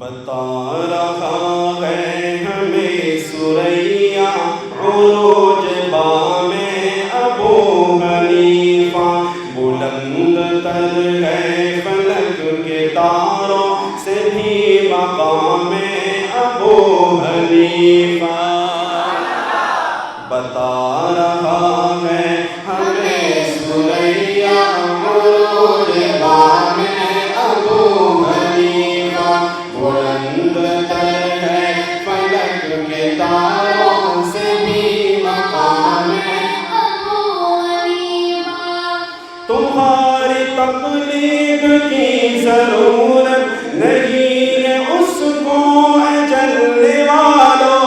بتا رہا ہے ہمیں سریا عروج بام ابو حنیفہ، بلند تر ہے فلک کے تاروں سے بھی مقام ابو حنیفہ۔ بتا رہا ہے ہمیں سریا عروج بام ابو حنیفہ، بلند تر ہے فلک کے تاروں سے بھی مقام ابو حنیفہ۔ تمہاری تقلید کی ضرورت نہیں ہے اس کو اے جلنے والوں،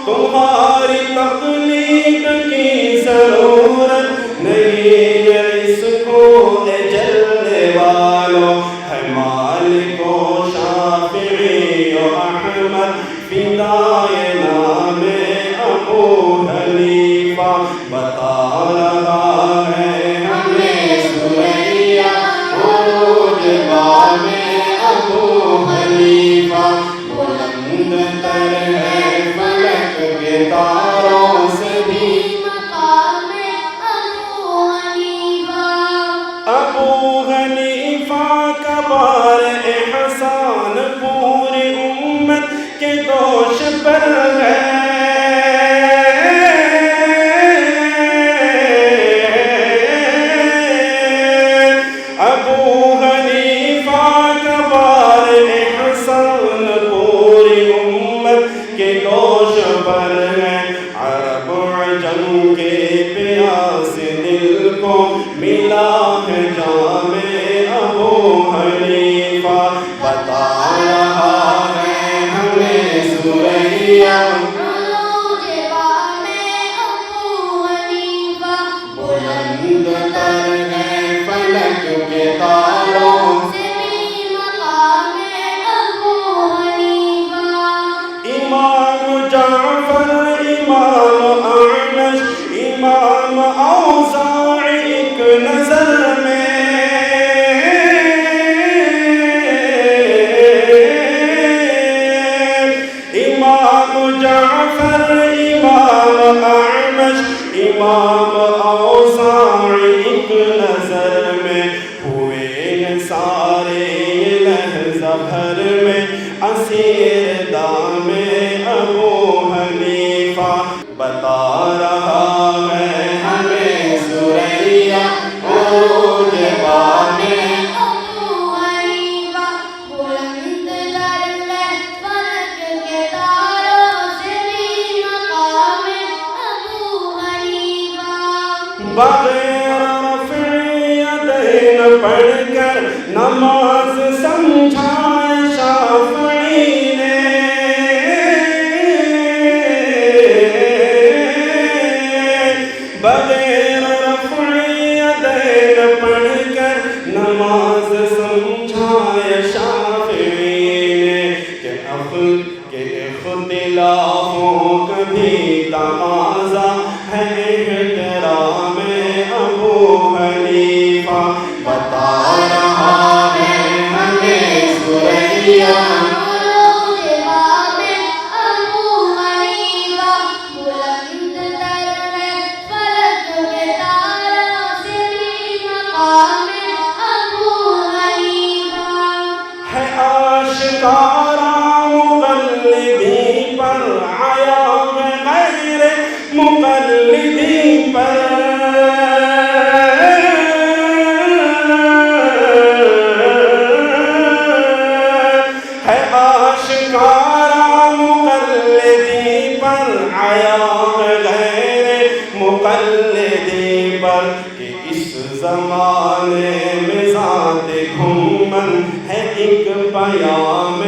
تمہاری تقلید کی ضرورت نہیں ہے اس کو اے جلنے والوں، ہے مالک و شافعی و احمد فدائے نام ابو حنیفہ۔ بتا رہا ہے ہمیں سریا عروج بام ابو حنیفہ، بلند تر ہے فلک کے تاروں سے بھی مقام ابو حنیفہ۔ ابو حنیفہ کا بار احسان پوری امت کے دوش پر ہے، ابو حنیفہ کا بار احسان پوری امت کے دوش پر ہے، عرب عجم کے پیاس دل کو ملا ہے جام ابو حنیفہ۔ بتا رہا ہے ہمیں سریا عروج بام ابو حنیفہ، بلند تر ہے فلک کے تاروں سے بھی مقام ابو حنیفہ۔ امام جعفر، امام اعمش، امام اوزاعی ایک نظر میں، امام جعفر، امام اعمش، امام اوزاعی ایک نظر میں، ہوئے ہیں سارے یہ لحظہ بھر میں اسیر دام ابو حنیفہ۔ بتا رہا ہے ہمیں سریا عروج بام ابو حنیفہ، بلند تر ہے فلک کے تاروں سے بھی مقام ابو حنیفہ۔ بغیر رفع یدین پڑھ کر نماز سمجھائے شافعی نے، بغیر رفع یدین پڑھ کر نماز سمجھائے شافعی نے، کہ اختلافوں کبھی تقاضا ہے احترام ابو حنیفہ۔ بتا رہا ہے ہمیں سریا عروج بام ابو حنیفہ، بلند تر ہے فلک کے تاروں سے بھی مقام ابو حنیفہ۔ ہے آشکارا مقلدی پر عیا غیر مقلدی پر، ہے آشکارا مقلدی پر عیا غیر مقلدی پر، کہ اس زمانے میں ذات گھومن ہے ایک پیام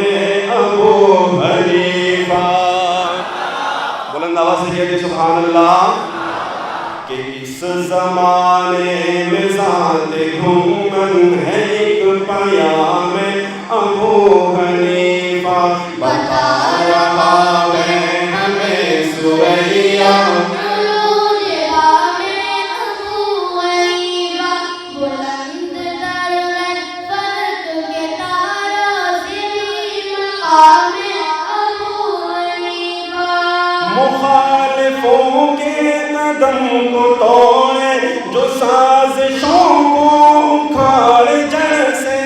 ابو حنیفہ۔ بلند آواز سے کہتے سبحان اللہ۔ کہ اس زمانے میں ذات گھومن ہے ایک پیام ابو حنیفہ۔ بتا رہا ہے ہمیں سریا عروج بام ابو حنیفہ، قدم کو توڑے جو سازشوں کو اکھاڑ جڑ سے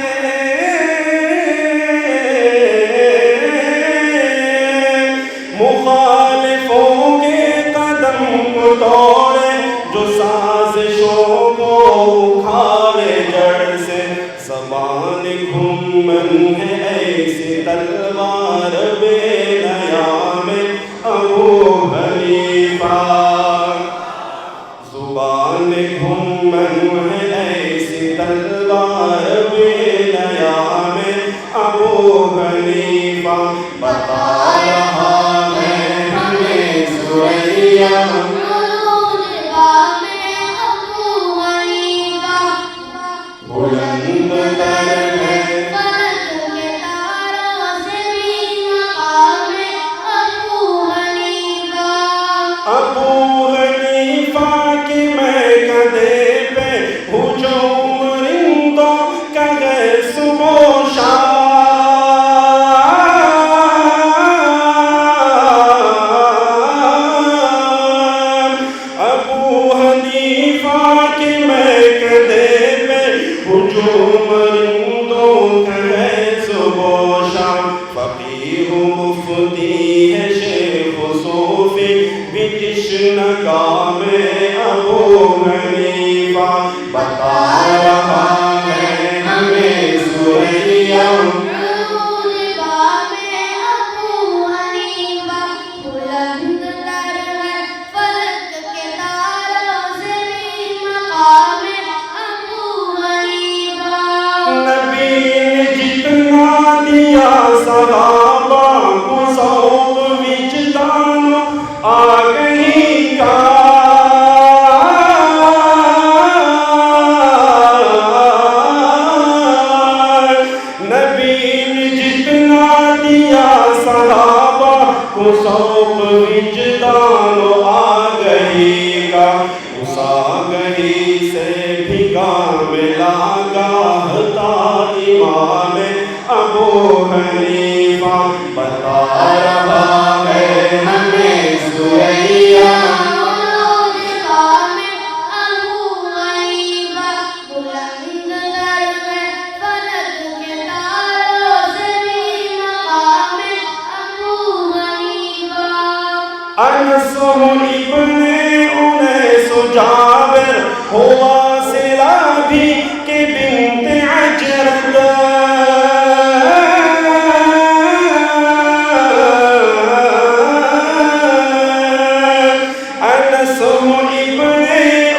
مخالفوں کے قدم کو توڑے جو سازشوں کو اکھاڑے جڑ سے زبان گھومن ہے ایسی تلوار بے نیا میں ابو حنیفہ زبان گھومن ہے ایسی تلوار بے نیا میں ابو حنیفہ بتا رہا ہے ہمیں سوریا بلند تر ہے ابو حنیفہ کی میں کدے پہ ہجوم رندوں کا گئے صبح و شام ابو حنیفہ کی میں کدے پہ ہجوم رندوں کا گئے صبح و شام فقیہ مفتی ہے شیخ و صوفی بھی تشنگاہ میں ابو حنیفہ بتا رہا ہے ہمیں سوریا نبی نے جتنا دیا صحابہ کو ذوق وجدان آ گئی کا نبی نے جتنا دیا صحابہ کو ذوق وجدان آ گئی کا اس آ گئی سے بھی کام لاگا امام ابو حنیفہ بتا رہا ہے ہمیں سوریا انس ابن انیس جابر ہوا سلا بھی کہ بنت عجرت انس ابن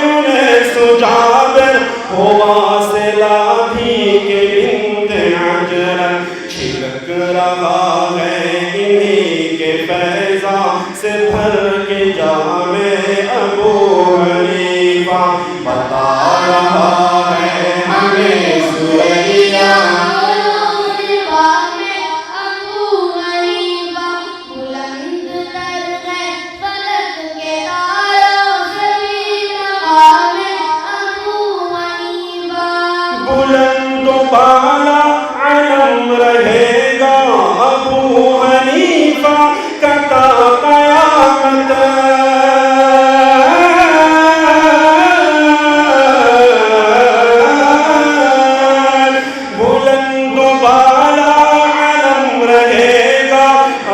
انیس جابر ہوا سلا بھی کہ بنت عجرت چھلک رہا ہے انہی کے فیضاں سے بھر کے جام ابو حنیفہ بتا رہا ہے ہمیں سوریا بلند و بالا علم رہے گا ابو حنیفہ کا تا قیامت بلند و بالا علم رہے گا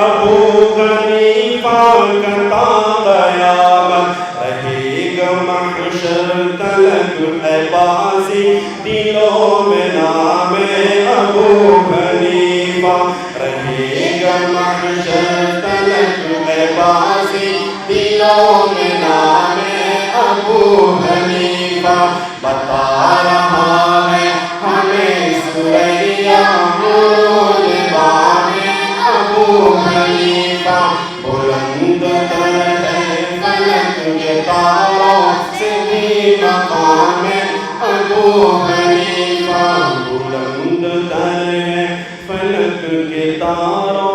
ابو حنیفہ کا تا قیامت رہے گا محشر تلک اے بازی دلوں میں نام ابو حنیفہ رہے گا محشر تلک اے بازی دلوں میں نام ابو حنیفہ بتا رہا ہے ہمیں سوریا بام ابو حنیفہ بلند تر ہے فلک کے تاروں سے بھی مقام ابو حنیفہ بلند تر ہے فلک کے تاروں